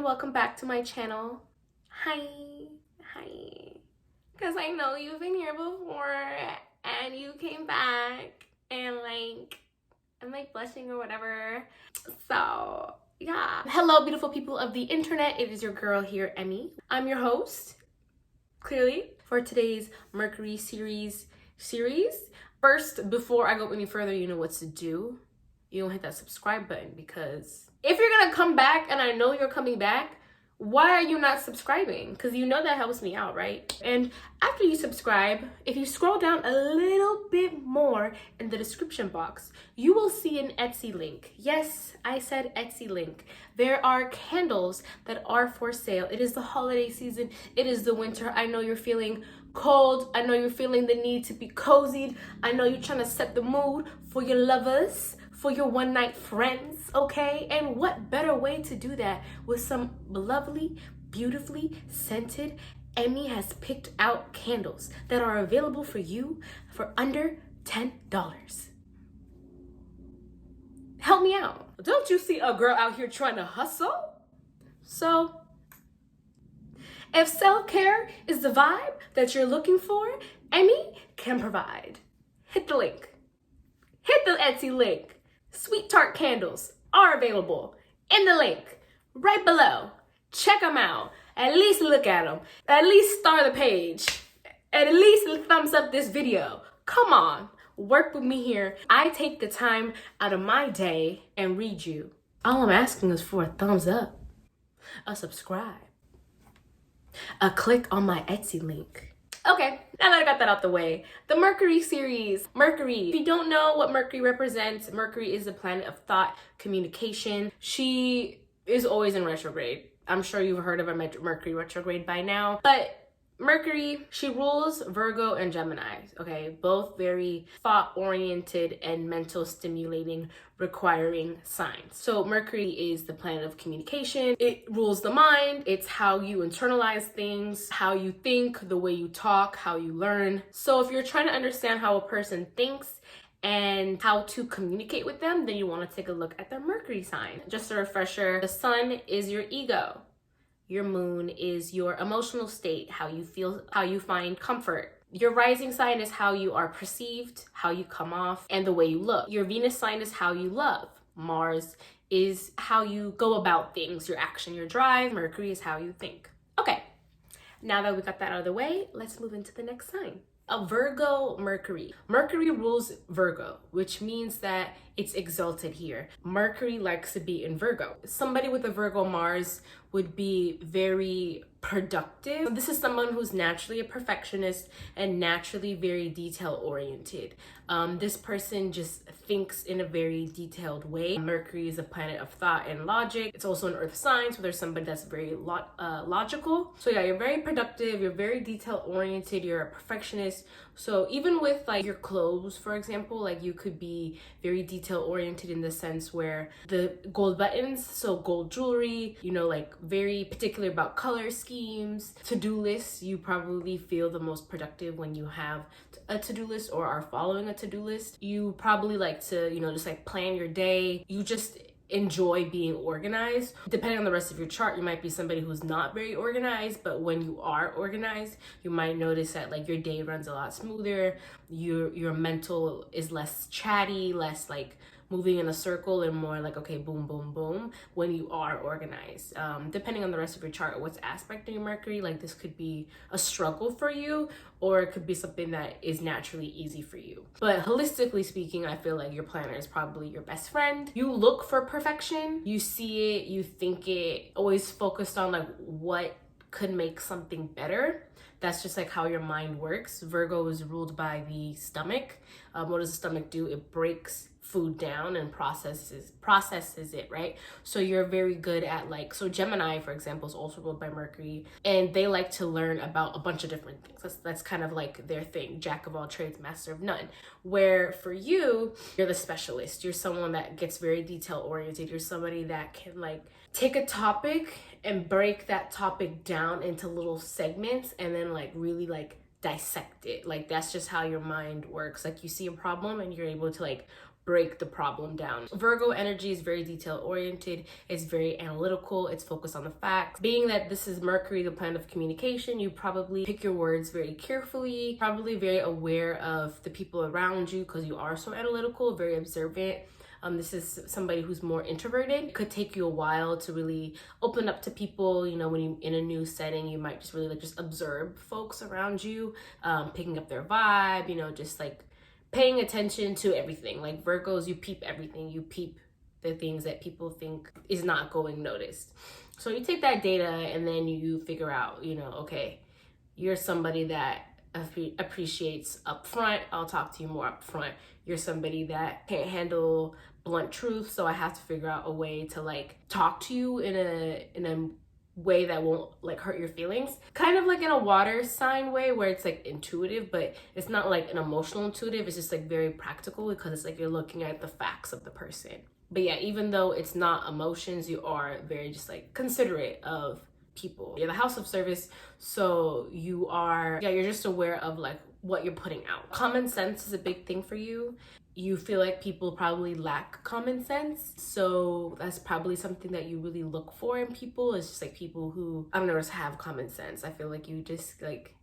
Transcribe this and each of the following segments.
everyone, welcome back to my channel. Hi, because I know you've been here before and you came back and I'm blushing or whatever. So yeah, hello beautiful people of the internet, it is your girl here, Emmy. I'm your host, clearly, for today's Mercury series. First, before I go any further, you know what to do. You don't hit that subscribe button, because if you're gonna come back, and I know you're coming back, why are you not subscribing? Because you know that helps me out, right? And after you subscribe, if you scroll down a little bit more in the description box, you will see an Etsy link. Yes, I said Etsy link. There are candles that are for sale. It is the holiday season. It is the winter. I know you're feeling cold. I know you're feeling the need to be cozied. I know you're trying to set the mood for your lovers, for your one-night friends, okay? And what better way to do that with some lovely, beautifully scented, Emmy has picked out candles that are available for you for under $10. Help me out. Don't you see a girl out here trying to hustle? So, if self-care is the vibe that you're looking for, Emmy can provide. Hit the link. Hit the Etsy link. Sweet tart candles are available in the link right below. Check them out. At least look at them. At least star the page. And at least thumbs up this video. Come on, work with me here. I take the time out of my day and read you. All I'm asking is for a thumbs up, a subscribe, a click on my Etsy link. Okay, now that I got that out the way, the Mercury series. Mercury, if you don't know what Mercury represents, Mercury is the planet of thought, communication. She is always in retrograde. I'm sure you've heard of a Mercury retrograde by now, but Mercury, she rules Virgo and Gemini, okay? Both very thought-oriented and mental stimulating, requiring signs. So Mercury is the planet of communication. It rules the mind. It's how you internalize things, how you think, the way you talk, how you learn. So if you're trying to understand how a person thinks and how to communicate with them, then you want to take a look at their Mercury sign. Just a refresher, the sun is your ego. Your moon is your emotional state, how you feel, how you find comfort. Your rising sign is how you are perceived, how you come off, and the way you look. Your Venus sign is how you love. Mars is how you go about things, your action, your drive. Mercury is how you think. Okay, now that we got that out of the way, let's move into the next sign. A Virgo Mercury. Mercury rules Virgo, which means that it's exalted here. Mercury likes to be in Virgo. Somebody with a Virgo Mars would be very productive. This is someone who's naturally a perfectionist and naturally very detail oriented. This person just thinks in a very detailed way. Mercury is a planet of thought and logic. It's also an earth sign, so there's somebody that's very logical. So yeah, you're very productive, you're very detail oriented, you're a perfectionist. So even with like your clothes, for example, like you could be very detail oriented in the sense where the gold buttons, so gold jewelry, you know, like very particular about color schemes. To-do lists, you probably feel the most productive when you have a to-do list or are following a to-do list. You probably like to, you know, just like plan your day. You just enjoy being organized. Depending on the rest of your chart, you might be somebody who's not very organized, but when you are organized, you might notice that like your day runs a lot smoother. Your mental is less chatty, less like moving in a circle, and more like, okay, boom, boom, boom, when you are organized. Depending on the rest of your chart, what's aspecting your Mercury, like this could be a struggle for you, or it could be something that is naturally easy for you. But holistically speaking, I feel like your planner is probably your best friend. You look for perfection, you see it, you think it, always focused on like what could make something better. That's just like how your mind works. Virgo is ruled by the stomach. What does the stomach do? It breaks food down and processes it, right? So you're very good at like, so Gemini, for example, is also ruled by Mercury, and they like to learn about a bunch of different things. That's kind of like their thing, jack of all trades, master of none. Where for you, you're the specialist. You're someone that gets very detail oriented. You're somebody that can like take a topic and break that topic down into little segments and then like really like dissect it. Like that's just how your mind works. Like you see a problem and you're able to like break the problem down. Virgo energy is very detail oriented, it's very analytical, it's focused on the facts. Being that this is Mercury, the planet of communication, you probably pick your words very carefully, probably very aware of the people around you because you are so analytical, very observant. This is somebody who's more introverted. It could take you a while to really open up to people. You know, when you're in a new setting, you might just really like just observe folks around you, picking up their vibe, you know, just like paying attention to everything. Like Virgos, you peep everything. You peep the things that people think is not going noticed. So you take that data and then you figure out, you know, okay, you're somebody that appreciates upfront. I'll talk to you more upfront. You're somebody that can't handle blunt truth, so I have to figure out a way to like talk to you in a way that won't like hurt your feelings, kind of like in a water sign way where it's like intuitive, but it's not like an emotional intuitive. It's just like very practical because it's like you're looking at the facts of the person. But yeah, even though it's not emotions, you are very just like considerate of people. You're the house of service, so you are, yeah, you're just aware of like what you're putting out. Common sense is a big thing for you. You feel like people probably lack common sense, so that's probably something that you really look for in people. It's just like people who, I don't know, just have common sense. I feel like you just like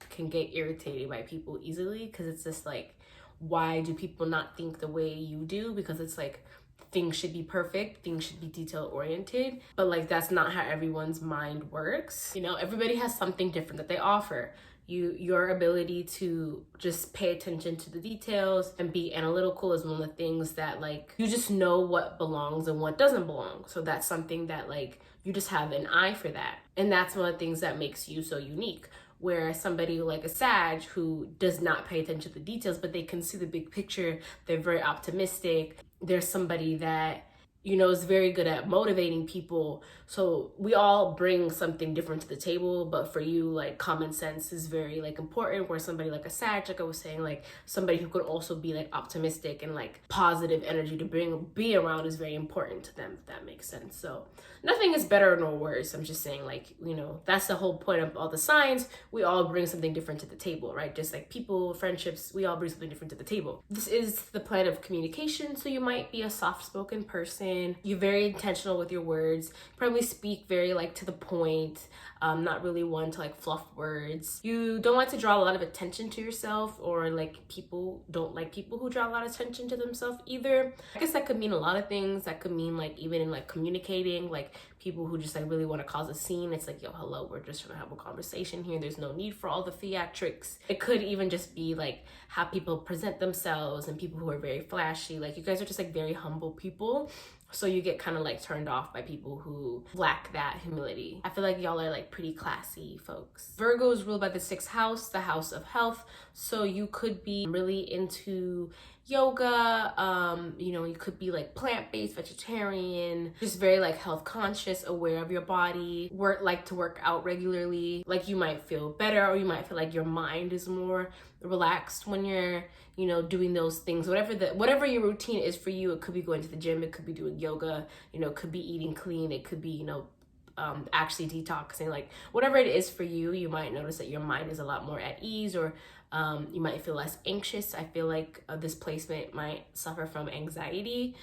can get irritated by people easily because it's just like, why do people not think the way you do? Because it's like things should be perfect, things should be detail oriented, but like that's not how everyone's mind works. You know, everybody has something different that they offer. Your ability to just pay attention to the details and be analytical is one of the things that like you just know what belongs and what doesn't belong. So that's something that like you just have an eye for that. And that's one of the things that makes you so unique. Whereas somebody like a Sag who does not pay attention to the details, but they can see the big picture, they're very optimistic. There's somebody that, you know, is very good at motivating people. So we all bring something different to the table, but for you, like common sense is very like important, where somebody like a Sag, like I was saying, like somebody who could also be like optimistic and like positive energy to be around is very important to them, if that makes sense. So nothing is better nor worse. I'm just saying, like, you know, that's the whole point of all the signs. We all bring something different to the table, right? Just like people, friendships, we all bring something different to the table. This is the planet of communication, so you might be a soft-spoken person. You're very intentional with your words. You probably speak very like to the point, not really one to like fluff words. You don't like to draw a lot of attention to yourself, or like people don't like people who draw a lot of attention to themselves either. I guess that could mean a lot of things. That could mean like even in like communicating, like people who just like really want to cause a scene. It's like, yo, hello, we're just trying to have a conversation here. There's no need for all the theatrics. It could even just be like how people present themselves and people who are very flashy. Like you guys are just like very humble people. So you get kind of like turned off by people who lack that humility. I feel like y'all are like pretty classy folks. Virgo is ruled by the 6th house, the house of health. So you could be really into yoga, you know, you could be like plant-based, vegetarian, just very like health conscious, aware of your body, like to work out regularly. Like you might feel better, or you might feel like your mind is more relaxed when you're, you know, doing those things. Whatever your routine is for you, it could be going to the gym, it could be doing yoga, you know, it could be eating clean, it could be, you know, actually detoxing. Like whatever it is for you, you might notice that your mind is a lot more at ease, or you might feel less anxious. I feel like this placement might suffer from anxiety,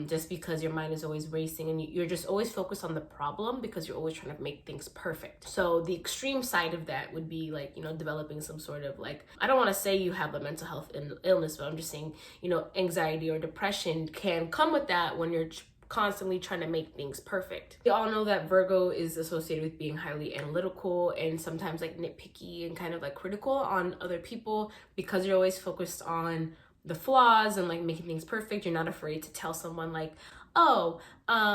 just because your mind is always racing and you're just always focused on the problem because you're always trying to make things perfect. So the extreme side of that would be like, you know, developing some sort of like, I don't want to say you have a mental health illness, but I'm just saying, you know, anxiety or depression can come with that when you're constantly trying to make things perfect. We all know that Virgo is associated with being highly analytical and sometimes like nitpicky and kind of like critical on other people, because you're always focused on the flaws and like making things perfect. You're not afraid to tell someone like, oh,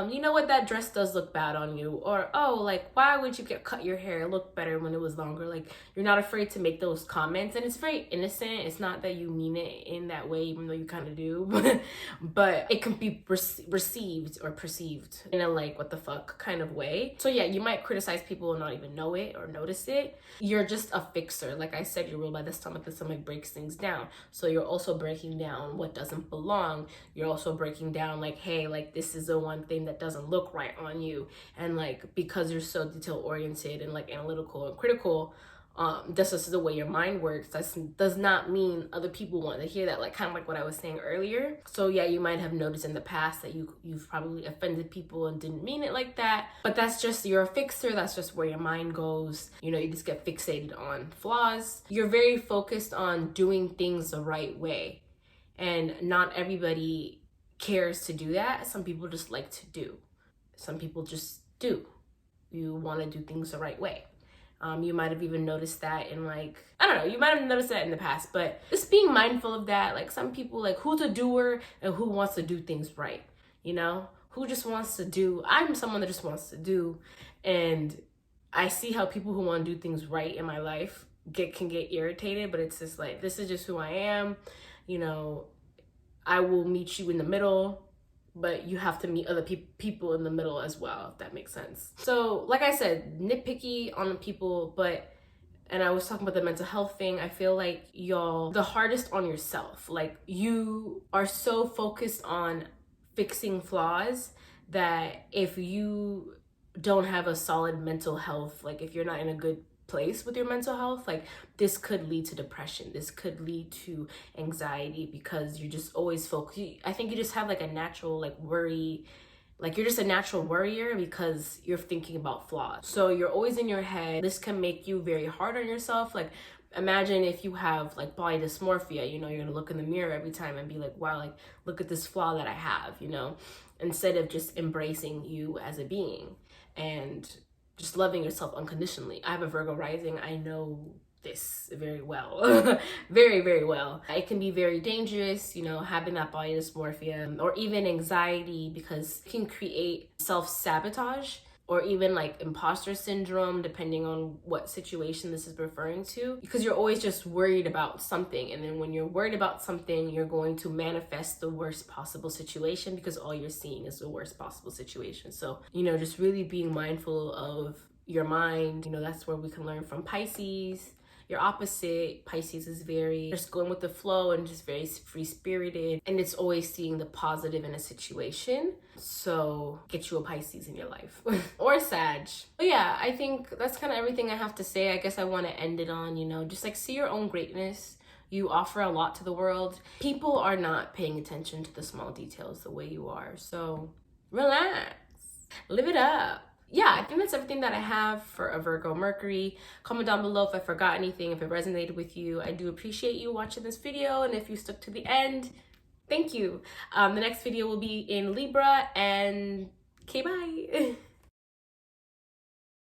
you know what, that dress does look bad on you, or oh, like why would you cut your hair, look better when it was longer. Like you're not afraid to make those comments, and it's very innocent. It's not that you mean it in that way, even though you kind of do, but it can be received or perceived in a like what the fuck kind of way. So yeah, you might criticize people and not even know it or notice it. You're just a fixer. Like I said, you're ruled by the stomach breaks things down. So you're also breaking down what doesn't belong. You're also breaking down like, hey, like this is the one thing that doesn't look right on you. And like because you're so detail oriented and like analytical and critical, That's just the way your mind works. That does not mean other people want to hear that, like kind of like what I was saying earlier. So yeah, you might have noticed in the past that you've probably offended people and didn't mean it like that, but that's just, you're a fixer. That's just where your mind goes. You know, you just get fixated on flaws. You're very focused on doing things the right way, and not everybody cares to do that. Some people just like to do. Some people just do. You want to do things the right way. You might have even noticed that in, like, I don't know, you might have noticed that in the past, but just being mindful of that. Like, some people, like, who's a doer and who wants to do things right, you know? Who just wants to do. I'm someone that just wants to do, and I see how people who want to do things right in my life can get irritated, but it's just like, this is just who I am, you know. I will meet you in the middle, but you have to meet other people in the middle as well, if that makes sense. So like I said, nitpicky on the people, and I was talking about the mental health thing. I feel like y'all, the hardest on yourself. Like, you are so focused on fixing flaws that if you don't have a solid mental health, like if you're not in a good place with your mental health, like this could lead to depression. This could lead to anxiety, because you're just always focused. I think you just have like a natural like worry, like you're just a natural worrier because you're thinking about flaws. So you're always in your head. This can make you very hard on yourself. Like, imagine if you have like body dysmorphia, you know, you're gonna look in the mirror every time and be like, wow, like look at this flaw that I have, you know, instead of just embracing you as a being and just loving yourself unconditionally. I have a Virgo rising. I know this very well, very, very well. It can be very dangerous, you know, having that body dysmorphia or even anxiety, because it can create self-sabotage or even like imposter syndrome, depending on what situation this is referring to, because you're always just worried about something. And then when you're worried about something, you're going to manifest the worst possible situation, because all you're seeing is the worst possible situation. So, you know, just really being mindful of your mind. You know, that's where we can learn from Pisces. Your opposite, Pisces, is very just going with the flow and just very free-spirited, and it's always seeing the positive in a situation. So get you a Pisces in your life or Sag. But yeah, I think that's kind of everything I have to say. I guess I want to end it on, you know, just like see your own greatness. You offer a lot to the world. People are not paying attention to the small details the way you are. So relax, live it up. Yeah, I think that's everything that I have for a Virgo Mercury. Comment down below if I forgot anything, if it resonated with you. I do appreciate you watching this video, and if you stuck to the end, thank you. The next video will be in Libra, and okay, bye.